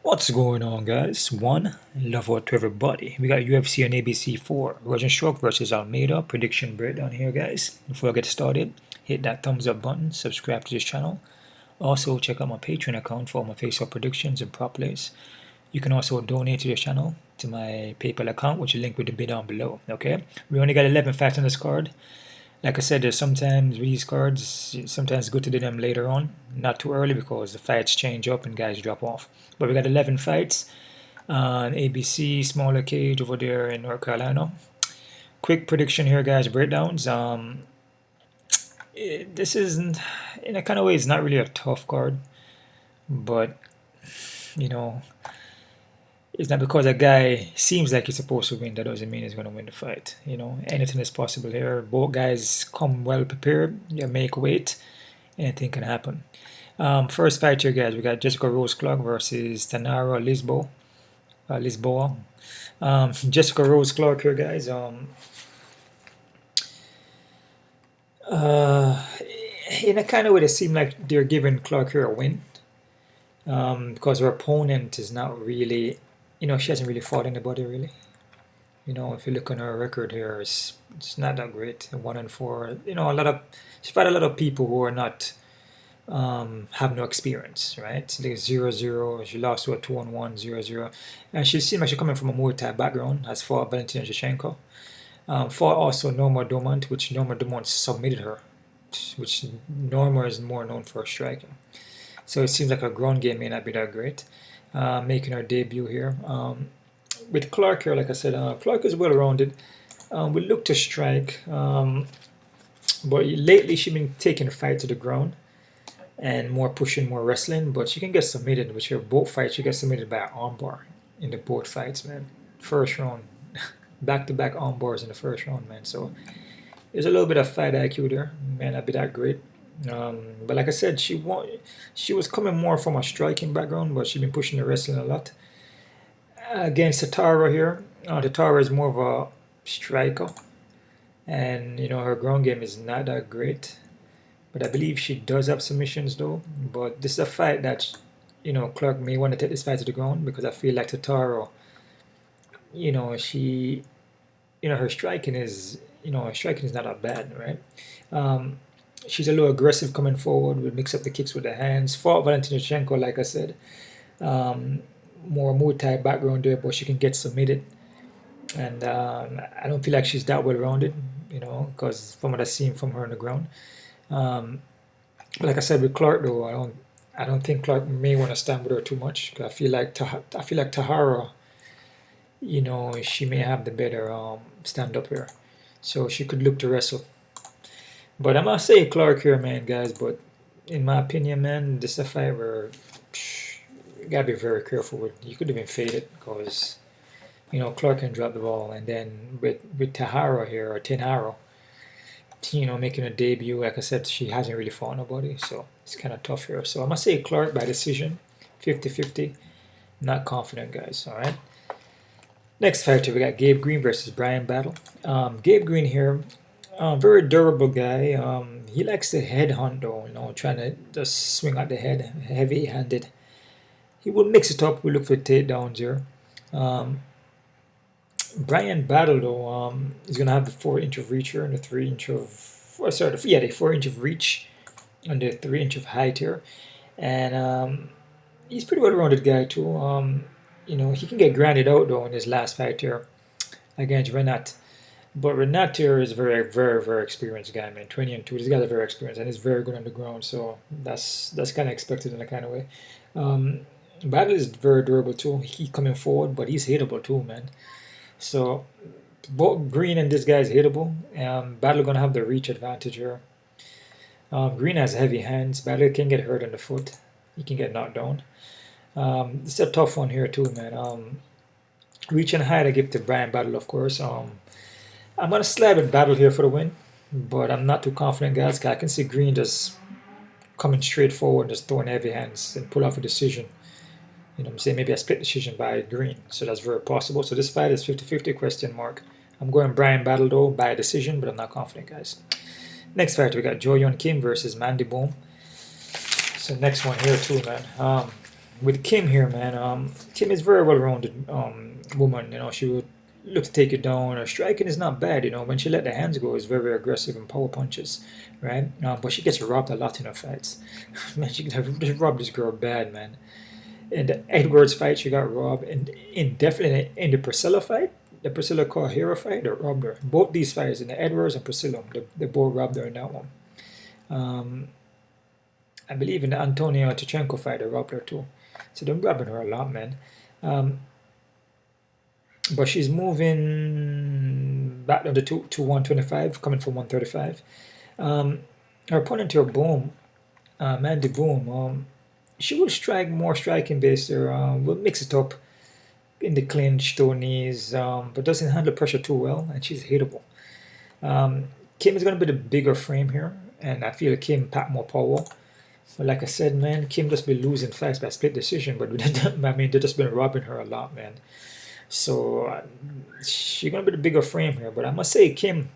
What's going on, guys? One love out to everybody. We got UFC on ABC 4. Rozenstruik versus Almeida prediction breakdown here, guys. Before I get started, hit that thumbs up button, subscribe to this channel. Also, check out my Patreon account for all my face-off predictions and prop plays. You can also donate to this channel to my PayPal account, which is linked with the bid down below. Okay, we only got 11 fights on this card. Like I said, there's sometimes these cards, sometimes good to do them later on, not too early because the fights change up and guys drop off. But we got 11 fights on ABC, smaller cage over there in North Carolina. Quick prediction here, guys, breakdowns. This isn't, in a kind of way, it's not really a tough card, but, you know, it's not because a guy seems like he's supposed to win that doesn't mean he's going to win the fight. You know, anything is possible here. Both guys come well prepared. They make weight. Anything can happen. First fight here, guys. We got Jessica Rose Clark versus Tanara Lisboa. Jessica Rose Clark here, guys. In a kind of way, it seems like they're giving Clark here a win. Because her opponent is not really, she hasn't really fought anybody really. If you look on her record here, it's not that great. 1-4. She fought a lot of people who are not have no experience, right? Like 0-0. She lost to a 2-1, 0-0, and she seems like she's coming from a Muay Thai background. Has fought Valentina Shevchenko. Fought also Norma Dumont, which Norma Dumont submitted her, which Norma is more known for striking. So it seems like her ground game may not be that great. Making her debut here. With Clark here, like I said, Clark is well-rounded. We look to strike, but lately she's been taking fight to the ground and more pushing, more wrestling. But she can get submitted, which her both fights, she gets submitted by an armbar in the both fights, man. First round, back-to-back armbars in the first round, man. So there's a little bit of fight IQ there. May not be that great. But like I said, she was coming more from a striking background, but she's been pushing the wrestling a lot. Against Tatara here, Tatara is more of a striker, and her ground game is not that great. But I believe she does have submissions though. But this is a fight that Clark may want to take this fight to the ground, because I feel like Tatara, she, her striking is not that bad, right? She's a little aggressive coming forward. Will mix up the kicks with the hands. Fought Valentina Shevchenko, like I said. More Muay Thai background there, but she can get submitted. And I don't feel like she's that well-rounded, because from what I've seen from her on the ground. But like I said with Clark, though, I don't think Clark may want to stand with her too much. Cause I feel like Tahara, she may have the better stand up here, so she could look to wrestle. But I'm gonna say Clark here, man, guys. But in my opinion, man, this is a fight where you gotta be very careful with. You could even fade it, because Clark can drop the ball, and then with Tahara here, or Tenharo, making a debut. Like I said, she hasn't really fought nobody, so it's kind of tough here. So I'm gonna say Clark by decision, 50-50. Not confident, guys. All right. Next fighter, we got Gabe Green versus Bryan Battle. Gabe Green here. Very durable guy. He likes to headhunt though, trying to just swing at the head, heavy-handed. He will mix it up. We look for takedowns here. Bryan Battle though, is gonna have the 4-inch of reach here and the 3-inch of, the 4-inch of reach and the 3-inch of height here, and he's pretty well-rounded guy too. He can get grounded out though in his last fight here against Renat. But Renat here is a very, very, very experienced guy, man. 20-2. This guy's very experienced, and he's very good on the ground. So that's kind of expected in a kind of way. Battle is very durable too. He coming forward, but he's hittable too, man. So both Green and this guy is hittable. Battle gonna have the reach advantage here. Green has heavy hands. Battle can get hurt on the foot. He can get knocked down. It's a tough one here too, man. Reach and height I give to Bryan Battle, of course. I'm going to slab with Battle here for the win, but I'm not too confident, guys. I can see Green just coming straight forward, just throwing heavy hands and pull off a decision. I'm saying maybe a split decision by Green, so that's very possible. So this fight is 50-50 question mark. I'm going Bryan Battle though by a decision, but I'm not confident, guys. Next fight, we got Jo Yeon Kim versus Mandy Boom. So next one here too, man. with Kim here, man, Kim is very well-rounded woman. You know, she would look to take it down. Her striking is not bad. You know, when she let the hands go, it's very, very aggressive and power punches, right? But she gets robbed a lot in her fights. Man, she robbed this girl bad, man. In the Edwards fight, she got robbed, and definitely in the Priscilla fight, the Priscilla Hero fight, they robbed her. Both these fights, in the Edwards and Priscilla, they both robbed her in that one. I believe in the Antonio Tachenko fight, they robbed her too. So they're robbing her a lot, man. But she's moving back down to 125, coming from 135. Her opponent here, Boom, Mandy Boom, she will strike more striking based there. Will mix it up in the clinch, toe knees, but doesn't handle pressure too well, and she's hittable. Kim is going to be the bigger frame here, and I feel Kim pack more power. But like I said, man, Kim just been losing fights by split decision, but I mean, they've just been robbing her a lot, man. So she's going to be the bigger frame here, but I must say Kim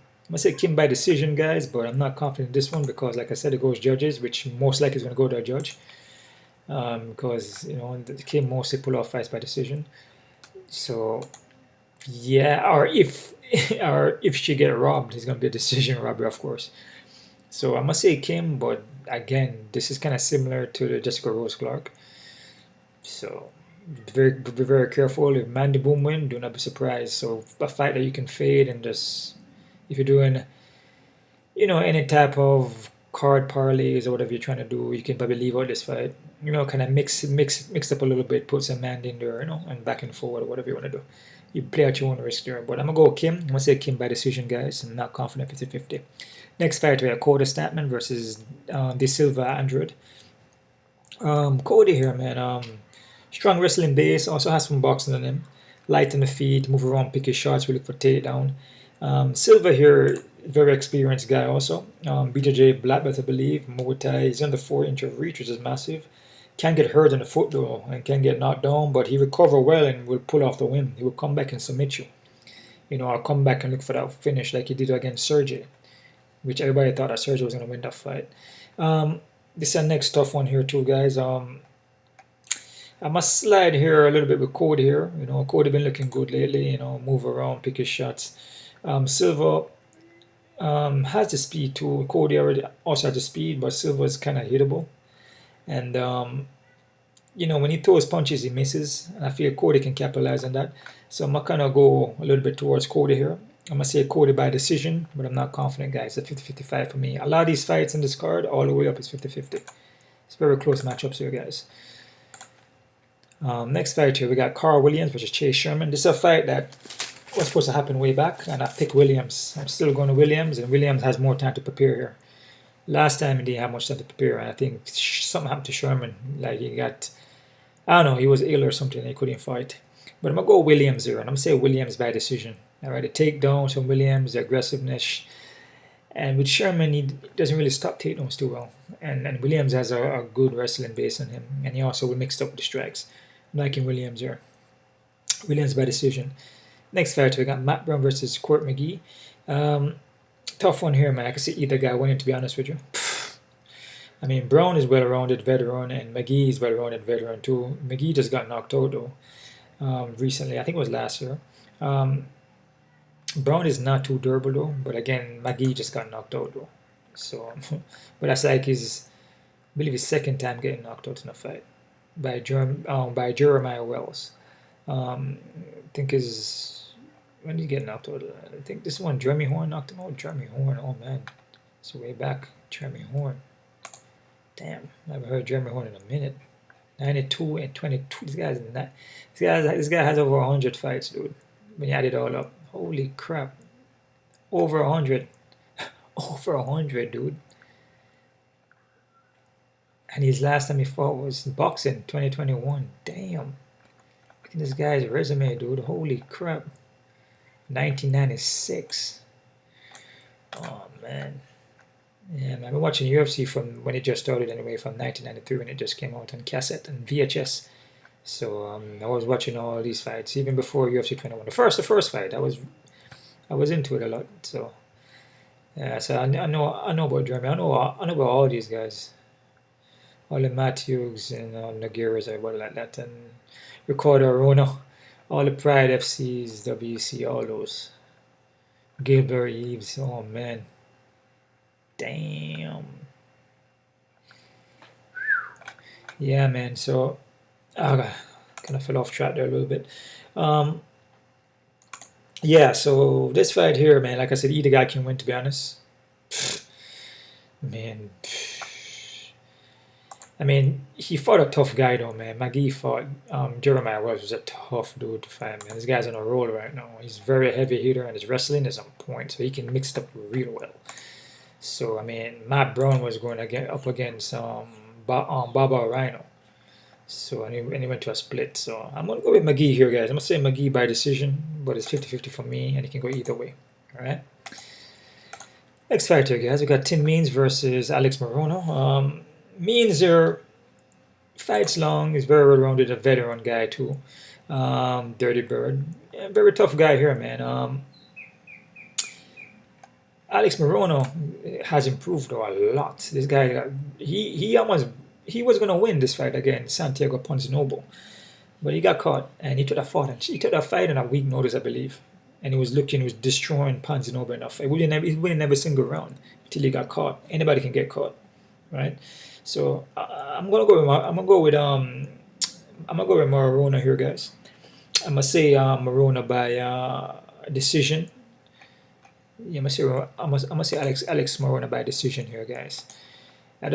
by decision, guys, but I'm not confident in this one because, like I said, it goes judges, which most likely is going to go to a judge. Because, you know, Kim mostly pull off fights by decision. So, yeah, or if she get robbed, it's going to be a decision robbery, of course. So I must say Kim, but again, this is kind of similar to the Jessica Rose Clark. So be very careful. If Mandy Boom win, do not be surprised. So a fight that you can fade, and just if you're doing, you know, any type of card parlays or whatever you're trying to do, you can probably leave out this fight. You know, kind of mix up a little bit, put some Mandy in there, you know, and back and forward or whatever you want to do. You play at your own risk there. But I'm going to go Kim. I'm going to say Kim by decision, guys. I'm not confident 50-50. Next fight, we have Cody Stamann versus De Silva Android. Cody here, man. Strong wrestling base, also has some boxing on him. Light on the feet, move around, pick his shots, we look for takedown. Silva here, very experienced guy also. BJJ black belt, I believe. Muay Thai, he's under 4 inch of reach, which is massive. Can get hurt in the foot though, and can get knocked down, but he recover well and will pull off the win. He will come back and submit you. You know, I'll come back and look for that finish like he did against Sergey, which everybody thought that Sergey was going to win that fight. This is our next tough one here too, guys. I must slide here a little bit with Cody here. You know, Cody been looking good lately. You know, move around, pick his shots. Silva has the speed too. Cody already also has the speed, but Silva is kind of hittable. And you know, when he throws punches, he misses, and I feel Cody can capitalize on that. So I'm gonna kind of go a little bit towards Cody here. I'm gonna say Cody by decision, but I'm not confident, guys. It's 50-55 for me. A lot of these fights in this card, all the way up, is 50-50. It's very close matchups here, guys. Next fight here, we got Karl Williams versus Chase Sherman. This is a fight that was supposed to happen way back, and I picked Williams. I'm still going to Williams, and Williams has more time to prepare here. Last time he didn't have much time to prepare, and I think something happened to Sherman. Like he got, I don't know, he was ill or something, and he couldn't fight. But I'm going to go Williams here, and I'm going to say Williams by decision. All right, the takedowns from Williams, the aggressiveness. And with Sherman, he doesn't really stop takedowns too well. And Williams has a good wrestling base on him, and he also will mix up with the strikes. I'm liking Williams here. Williams by decision. Next fight, we got Matt Brown versus Court McGee. Tough one here, man. I can see either guy winning, to be honest with you. I mean, Brown is well-rounded veteran, and McGee is well-rounded veteran too. McGee just got knocked out though recently. I think it was last year. Brown is not too durable though, but again, McGee just got knocked out though. So, but that's like I believe his second time getting knocked out in a fight by Jeremiah Wells. I think when did he get knocked out? I think this one, Jeremy Horn knocked him out. Jeremy Horn, oh man, it's way back. Jeremy Horn. Damn, I haven't heard Jeremy Horn in a minute. 92 and 22. This guy has over 100 fights, dude. When you add it all up, holy crap, over 100, over 100, dude. And his last time he fought was boxing, 2021. Damn, look at this guy's resume, dude. Holy crap, 1996. Oh man. Yeah, man, I've been watching UFC from when it just started anyway, from 1993 when it just came out on cassette and VHS. So I was watching all these fights even before UFC 21. The first fight, I was into it a lot. So yeah, so I know about Jeremy. I know about all these guys. all the Matthews and Nagiras, everybody like that, and Ricardo Rono, all the Pride FCs, WC, all those. Gilbert Eves, oh man. Damn. Yeah, man, so kind of fell off track there a little bit. Yeah, so this fight here, man, like I said, either guy can win, to be honest. Man, I mean, he fought a tough guy though, man. McGee fought Jeremiah was a tough dude to fight, man. This guy's on a roll right now. He's very heavy hitter, and his wrestling is on point, so he can mix it up real well. So I mean, Matt Brown was going up against Baba Rhino. So and he went to a split. So I'm gonna go with McGee here, guys. I'm gonna say McGee by decision, but it's 50-50 for me, and it can go either way. All right. Next fight here, guys. We got Tim Means versus Alex Morono. Means their fights long. He's very well-rounded, a veteran guy too. Dirty Bird, yeah, very tough guy here, man. Alex Morono has improved though a lot. This guy, he was gonna win this fight against Santiago Ponzinobbio, but he got caught and he took that fight on a week notice, I believe. And he was destroying Ponzinobbio enough. He winning every single round until he got caught. Anybody can get caught, right? So I'm gonna go with Morono here, guys. I'm gonna say Morono by decision. Yeah, I'm gonna say Alex Morono by decision here, guys. I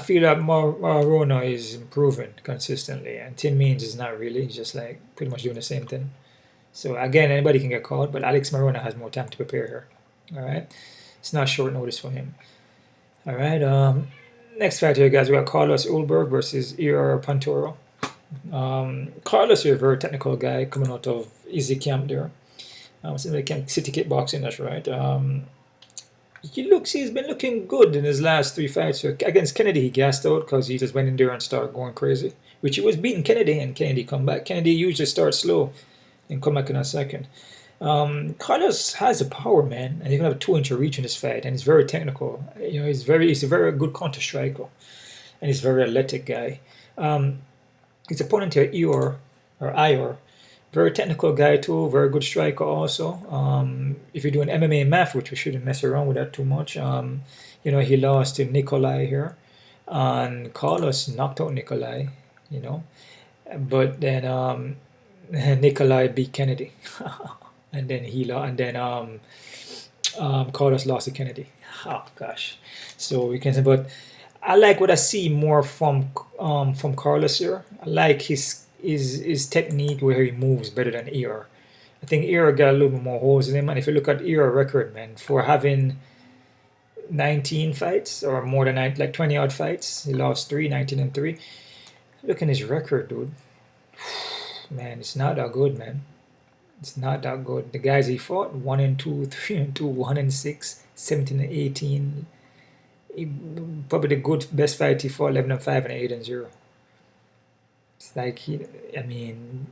feel that Morono is improving consistently, and Tim Means is not really. He's just like pretty much doing the same thing. So again, anybody can get caught, but Alex Morono has more time to prepare here. All right, it's not short notice for him. All right. Next fight here, guys. We got Carlos Ulberg versus Ir Pantoro. Carlos is a very technical guy coming out of Easy Camp there. City Kickboxing, that's right. He's been looking good in his last 3 fights. So against Kennedy, he gassed out because he just went in there and started going crazy. Which he was beating Kennedy, and Kennedy come back. Kennedy usually starts slow and come back in a second. Carlos has the power, man, and he's gonna have a 2-inch reach in this fight, and he's very technical. You know, he's a very good counter striker, and he's a very athletic guy. His opponent here, Ior, very technical guy too, very good striker also. If you're doing MMA math, which we shouldn't mess around with that too much, you know, he lost to Nikolai here, and Carlos knocked out Nikolai, you know, but then Nikolai beat Kennedy. And then Carlos lost to Kennedy. Oh gosh, so we can say, but I like what I see more from Carlos here. I like his technique where he moves better than Ir. I think Ir got a little bit more holes in him, and if you look at Ir record, man, for having 19 fights or more than like 20 odd fights, he lost 3, 19 and 3. Look at his record, dude. Man, it's not that good, man. It's not that good. The guys he fought, 1-2, 3-2, 1-6, 17 and 18. Probably the best fight he fought, 11-5 and 8-0. It's like I mean,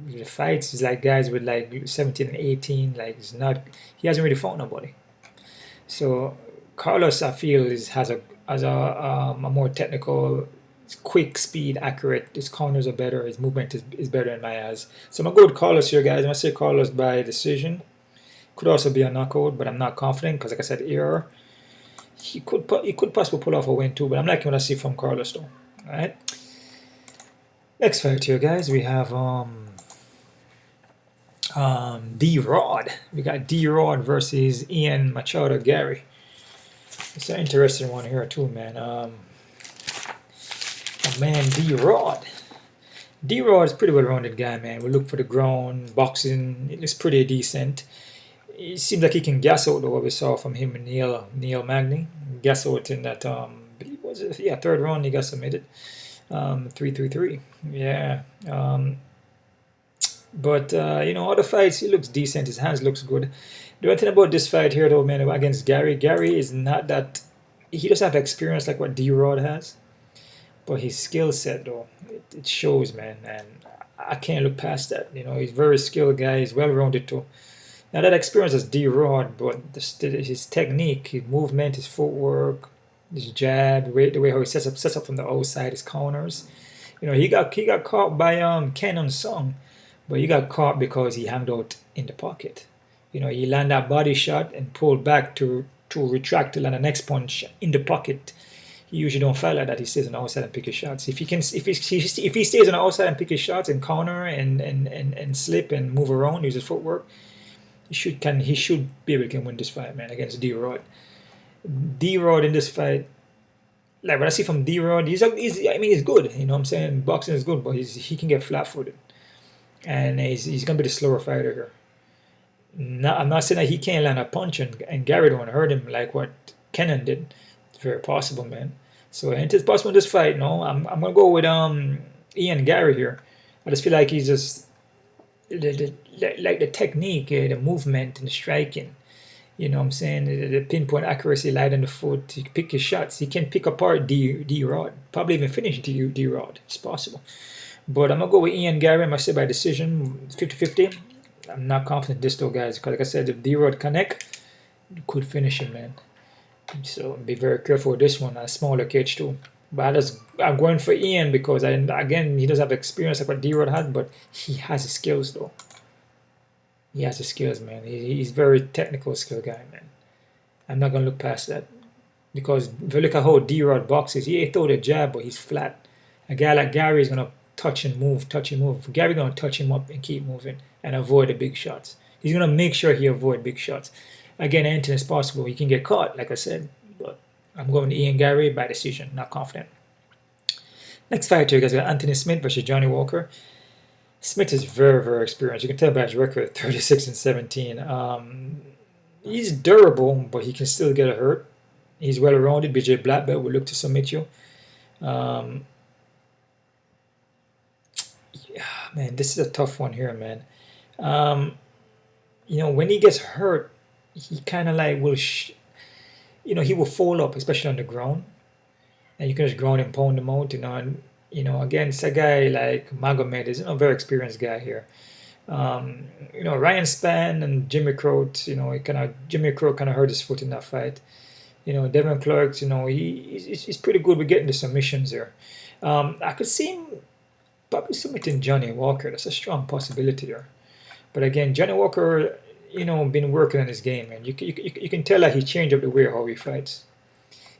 the fights is like guys with like 17 and 18. Like he hasn't really fought nobody. So Carlos, I feel, has a more technical, quick, speed, accurate. His counters are better. His movement is better in my eyes. So I'm gonna go with Carlos here, guys. I'm gonna say Carlos by decision. Could also be a knockout, but I'm not confident because, like I said, he could possibly pull off a win too. But I'm liking what I see from Carlos though. All right. Next fight here, guys. We have D-Rod. We got D-Rod versus Ian Machado Garry. It's an interesting one here too, man. Man, D-Rod. D-Rod is a pretty well-rounded guy, man. We look for the ground, boxing. It looks pretty decent. It seems like he can gas out what we saw from him and Neil Magny. Gas out in that, I believe, was it? Yeah, 3rd round he got submitted. 3-3-3. Yeah. But you know, other fights, he looks decent. His hands looks good. The one thing about this fight here, though, man, against Garry is not that... He doesn't have experience like what D-Rod has. But his skill set, though, it shows, man, and I can't look past that. You know, he's a very skilled guy. He's well-rounded, too. Now, that experience is D-Rod, but his technique, his movement, his footwork, His jab, the way how he sets up from the outside, his counters. He got caught by Kenan Song, but he got caught because he hung out in the pocket. He landed that body shot and pulled back to retract to land the next punch in the pocket. He usually don't fight like that. He stays on the outside and pick his shots. If he stays on the outside and pick his shots and counter and slip and move around, use his footwork, he should be able to win this fight, man, against D-Rod. D-Rod in this fight, like what I see from D-Rod, he's good. You know what I'm saying? Boxing is good, but he can get flat-footed, and he's gonna be the slower fighter here. I'm not saying that he can't land a punch and Garry don't hurt him like what Kenan did. It's very possible, man. So it's possible in this fight. No, I'm gonna go with Ian Garry here. I just feel like he's just like the technique, the movement, and the striking. You know what I'm saying? The pinpoint accuracy, light on the foot. He can pick his shots. He can pick apart D-Rod. Probably even finish D-Rod. It's possible. But I'm going to go with Ian Garry. I'm going to say by decision, 50-50. I'm not confident in this though, guys. Because like I said, if D-Rod connect, you could finish him, man. So be very careful with this one. A smaller cage too. But I'm going for Ian because, again, he doesn't have experience like what D-Rod had, but he has the skills though. He has the skills, man. He's very technical skill guy, man. I'm not going to look past that. Because if you look at how D-Rod boxes, he throw the jab, but he's flat. A guy like Garry is going to touch and move. Garry going to touch him up and keep moving and avoid the big shots. He's going to make sure he avoid big shots. Again, anything is possible. He can get caught, like I said. But I'm going to Ian Garry by decision. Not confident. Next fight here, guys, got Anthony Smith versus Johnny Walker. Smith is very, very experienced. You can tell by his record, 36-17. He's durable, but he can still get hurt. He's well-rounded. BJ Black Belt will look to submit you. Yeah, man, this is a tough one here, man. When he gets hurt, he kind of like will, he will fall up, especially on the ground. And you can just ground and pound him out, and again, it's a guy like Magomed is a very experienced guy here. Ryan Spann and Jimmy Croat, Jimmy Croat kind of hurt his foot in that fight. Devin Clark, he's pretty good with getting the submissions here. I could see him probably submitting Johnny Walker. That's a strong possibility here. But again, Johnny Walker, been working on his game, and you can tell that he changed up the way how he fights.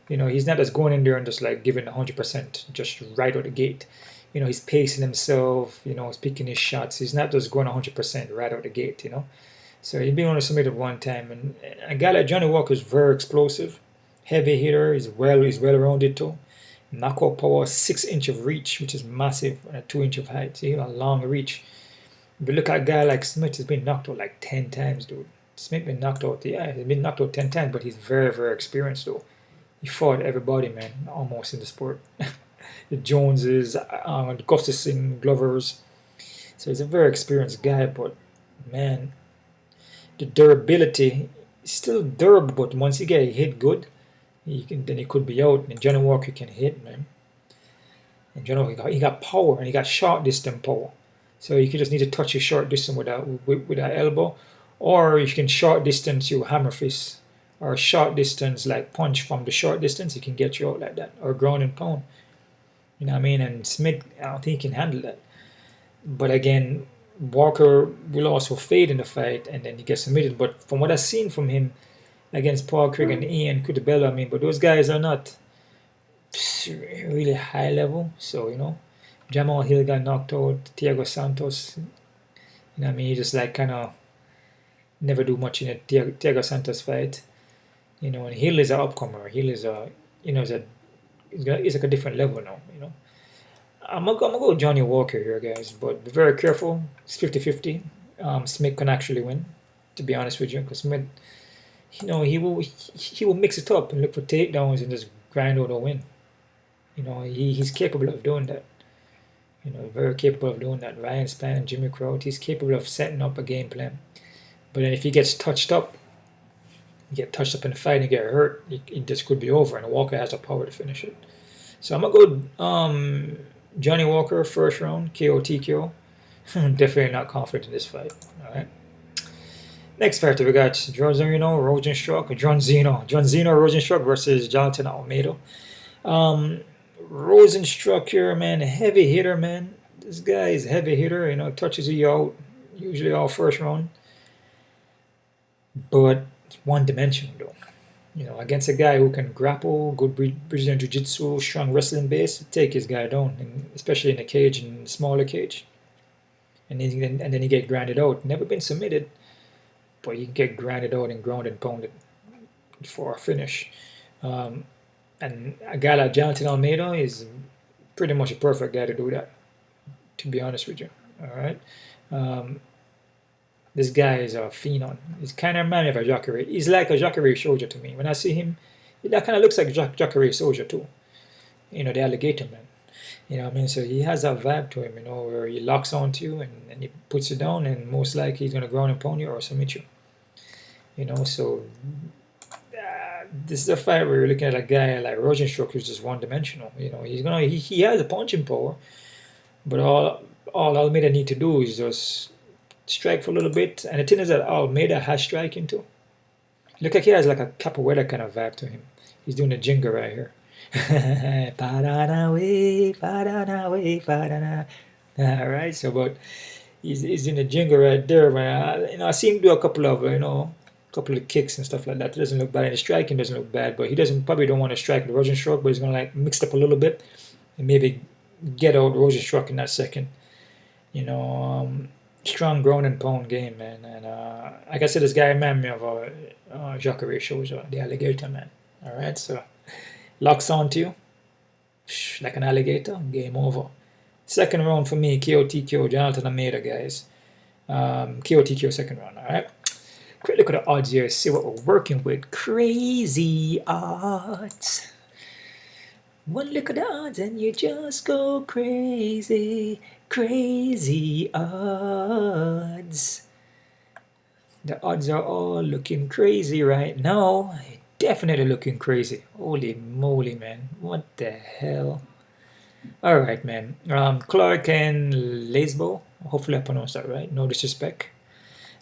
He's not just going in there and just like giving 100% just right out the gate. He's pacing himself, he's picking his shots. He's not just going 100% right out the gate, So he's been only submitted one time. And a guy like Johnny Walker is very explosive, heavy hitter. He's well-rounded too. Knockout power, 6 inch of reach, which is massive, and a 2 inch of height. So a long reach. But look at a guy like Smith, he's been knocked out like 10 times, dude. Smith been knocked out, yeah, he's been knocked out 10 times, but he's very, very experienced though. He fought everybody, man, almost in the sport. The Joneses, the Gustafson, Glovers. So he's a very experienced guy, but man, the durability is still durable, but once you get hit good, then he could be out. And Johnny Walker can hit, man. And Johnny Walker, he got power, and he got short distance power. So you can just need to touch your short distance with that elbow, or you can short distance your hammer fist, or short distance like punch from the short distance. He can get you out like that, or ground and pound. You know what I mean? And Smith, I don't think he can handle that. But again, Walker will also fade in the fight, and then he gets submitted. But from what I've seen from him against Paul Craig and Ian Cutabella, but those guys are not really high level. So, Jamal Hill got knocked out, Thiago Santos. He just like kind of never do much in a Thiago Santos fight. And Hill is an upcomer. Hill is he's like a different level now. I'm gonna go Johnny Walker here, guys, but be very careful. It's 50-50. Smith can actually win, to be honest with you, because Smith, he will mix it up and look for takedowns and just grind out a win. He's capable of doing that. Very capable of doing that. Ryan Spann, Jimmy Crout, he's capable of setting up a game plan. But then if he gets touched up, in the fight and get hurt, it just could be over, and Walker has the power to finish it. So I'm going to go Johnny Walker, first round, KO, TKO. Definitely not confident in this fight. All right. Next fighter, we got Rozenstruik versus Jailton Almeida. Rozenstruik here, man, heavy hitter, man. This guy is a heavy hitter, touches you out, usually all first round. But one-dimensional, though. Against a guy who can grapple, good Brazilian Jiu-Jitsu, strong wrestling base, take his guy down, and especially in the cage, in the smaller cage. And then he get grounded out. Never been submitted, but you can get grounded out and ground and pounded for a finish. And a guy like Jailton Almeida is pretty much a perfect guy to do that, to be honest with you. All right. This guy is a phenom. He's kind of reminds me of a Jacare. He's like a Jacare soldier to me. When I see him, that kind of looks like Jacare soldier too. The alligator man. What I mean? So he has that vibe to him, where he locks onto you and he puts you down, and most likely he's going to ground and pound you or submit you. So this is a fight where you're looking at a guy like Rozenstruik who's just one-dimensional. He has a punching power, but all Almeida need to do is just strike for a little bit. And the thing is that Almeida has striking too. Look like he has like a capoeira kind of vibe to him. He's doing a jingle right here. Alright, so but he's in the jingle right there. But I see him do a couple of kicks and stuff like that. It doesn't look bad. And the striking doesn't look bad, but he probably don't want to strike the Rozenstruik, but he's gonna like mix it up a little bit and maybe get out Rozenstruik in that second. Strong ground and pound game, man. And like I said, this guy reminded me of Jacare Souza, the alligator man. Alright, so locks onto you like an alligator, game over. Second round for me, KO/TKO, Jailton Almeida, guys. KO/TKO second round, alright? Quick look at the odds here, see what we're working with. Crazy odds. One look at the odds and you just go crazy. Crazy odds. The odds are all looking crazy right now. Definitely looking crazy. Holy moly, man. What the hell? Alright, man. Clark and Lesbo. Hopefully I pronounced that right. No disrespect.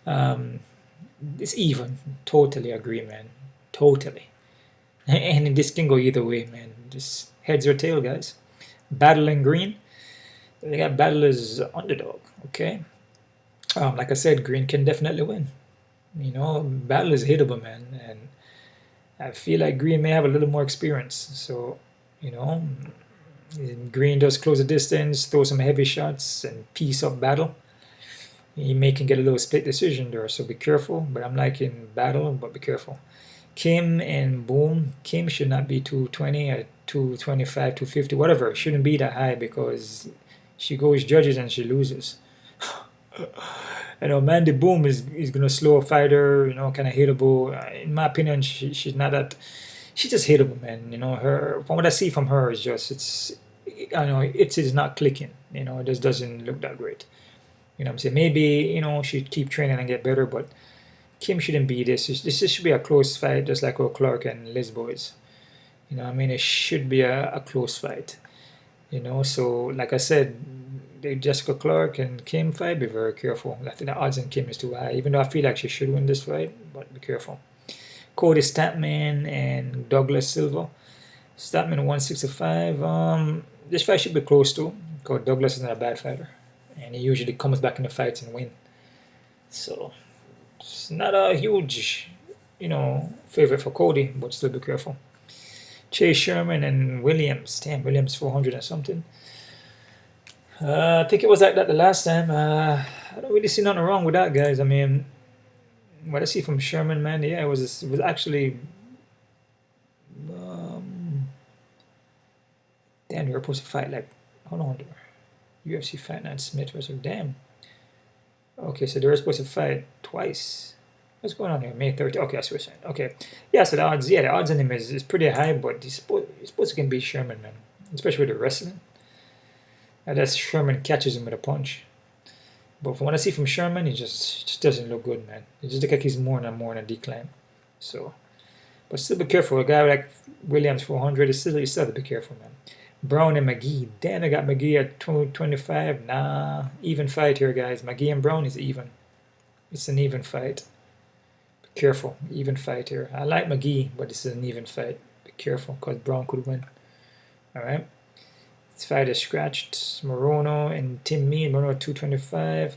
It's even. Totally agree, man. Totally. And this can go either way, man. Just heads or tail, guys. Battle in green. They got Battle as underdog. Okay. Like I said, green can definitely win. Battle is hittable, man. And I feel like green may have a little more experience. So, green does close the distance, throw some heavy shots, and piece up Battle. You may can get a little split decision there, so be careful. But I'm liking Battle, but be careful. Kim and Boom. Kim should not be 220 or 225, 250, whatever. It shouldn't be that high because she goes judges and she loses. Mandy Boom is gonna slow a fighter, kind of hittable. In my opinion, she's not that. She's just hittable, man. Her from what I see from her is just it is not clicking. It just doesn't look that great. What I'm saying? Maybe she'd keep training and get better, but Kim shouldn't be this. This should be a close fight, just like Clark and Lesbo is. It should be a close fight. So like I said, Jessica Clark and Kim fight, be very careful. I think the odds on Kim is too high, even though I feel like she should win this fight, but be careful. Cody Stamann and Douglas Silva. Stamann 165. This fight should be close too, because Douglas is not a bad fighter, and he usually comes back in the fights and win. So it's not a huge, favorite for Cody, but still be careful. Chase Sherman and Williams. Damn, Williams 400 and something. I think it was like that the last time. I don't really see nothing wrong with that, guys. I mean, what I see from Sherman, man, yeah, it was actually. Damn, they were supposed to fight like. Hold on, UFC Fight Night Smith versus damn. Okay, so they were supposed to fight twice. What's going on here? May 30th. Okay, I see what you're saying. Okay, yeah. So the odds on him is pretty high, but he's supposed to can beat Sherman, man, especially with the wrestling. Unless Sherman catches him with a punch. But from what I see from Sherman, he just doesn't look good, man. It just looks like he's more and more in a decline. So, but still be careful. A guy like Williams 400 is still you still have to be careful, man. Brown and McGee. Damn, I got McGee at 225. Nah, even fight here, guys. McGee and Brown is even. It's an even fight. Careful, even fight here. I like McGee, but this is an even fight. Be careful, because Brown could win. Alright. This fight is scratched. Morono and Tim Mean. Morono 225.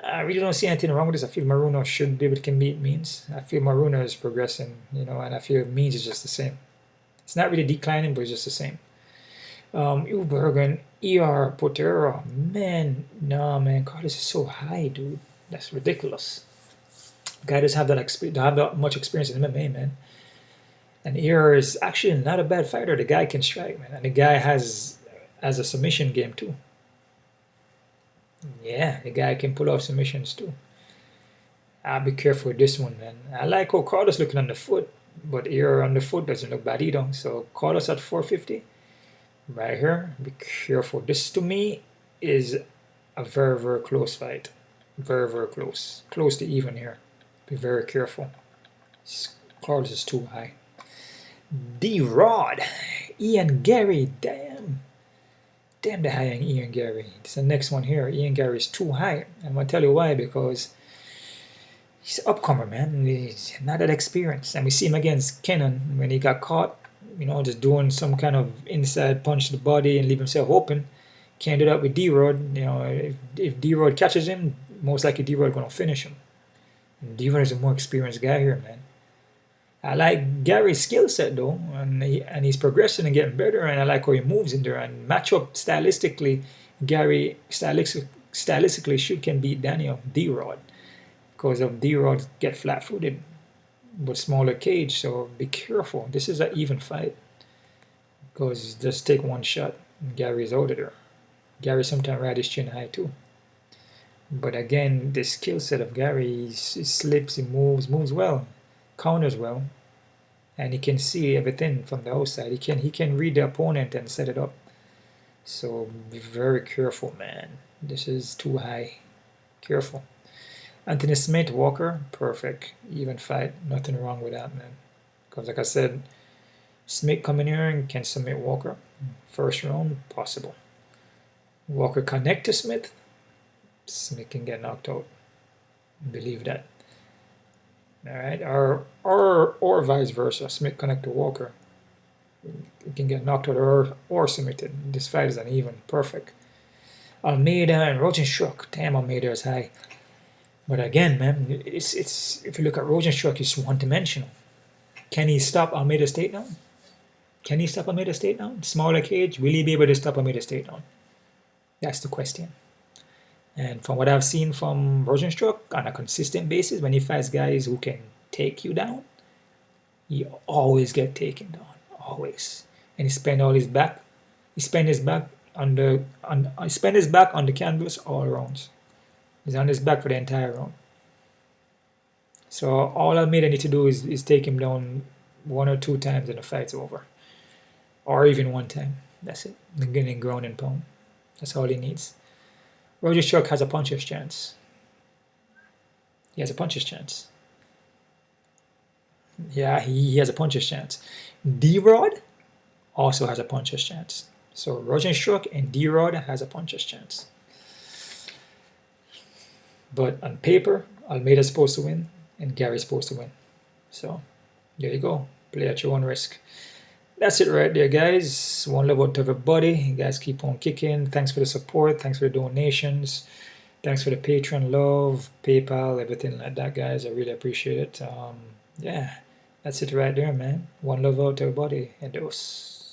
I really don't see anything wrong with this. I feel Morono should be able to beat Means. I feel Morono is progressing, and I feel Means is just the same. It's not really declining, but it's just the same. Ulberg and ER Pereira. Man, no, man. God, this is so high, dude. That's ridiculous. Guy doesn't have that much experience in MMA, man. And ER is actually not a bad fighter. The guy can strike, man. And the guy has a submission game, too. Yeah, the guy can pull off submissions, too. I'll be careful with this one, man. I like how Carlos looking on the foot, but ER on the foot doesn't look bad either. So Carlos at 450. Right here, be careful. This to me is a very, very close fight. Very, very close. Close to even here. Be very careful. Carlos is too high. D-Rod. Ian Garry. Damn. Damn the high on Ian Garry. This is the next one here. Ian Garry is too high. I'm going to tell you why. Because he's an upcomer, man. He's not that experienced. And we see him against Kenan when he got caught. Just doing some kind of inside punch to the body and leave himself open. Can't do that with D-Rod. If D-Rod catches him, most likely D-Rod going to finish him. And D-Rod is a more experienced guy here, man. I like Gary's skill set, though, and he's progressing and getting better, and I like how he moves in there. And match up stylistically, Garry stylistically can beat Daniel D-Rod. Because of D-Rod get flat-footed. But smaller cage, so be careful. This is an even fight. Because just take one shot and Gary's out of there. Garry sometimes ride his chin high too. But again, the skill set of Garry, he slips, he moves well, counters well, and he can see everything from the outside. He can read the opponent and set it up. So be very careful, man. This is too high. Careful. Anthony Smith, Walker, perfect. Even fight, nothing wrong with that, man. Because like I said, Smith coming here and can submit Walker. First round, possible. Walker connect to Smith, Smith can get knocked out. Believe that. Alright, or vice versa. Smith connect to Walker. He can get knocked out or submitted. This fight is uneven. Perfect. Almeida and Rozenstruik. Damn, Almeida is high. But again, man, it's if you look at Rozenstruik, it's one-dimensional. Can he stop Almeida's takedown? Can he stop Almeida's takedown? Smaller cage, will he be able to stop Almeida's takedown? That's the question. And from what I've seen from Rozenstruik on a consistent basis, when he fights guys who can take you down, he always get taken down, always. And he spend all his back. He spend his back on the canvas all rounds. He's on his back for the entire round. So all Almeida need to do is take him down 1 or 2 times and the fight's over. Or even 1 time. That's it. Getting ground and pound. That's all he needs. Rozenstruik has a puncher's chance. He has a puncher's chance. Yeah, he has a puncher's chance. D-Rod also has a puncher's chance. So Rozenstruik and D-Rod has a puncher's chance. But on paper, Almeida's supposed to win and Gary's supposed to win. So there you go. Play at your own risk. That's it right there, guys. One love out to everybody. You guys keep on kicking. Thanks for the support. Thanks for the donations. Thanks for the Patreon love, PayPal, everything like that, guys. I really appreciate it. Yeah, that's it right there, man. One love out to everybody. And those.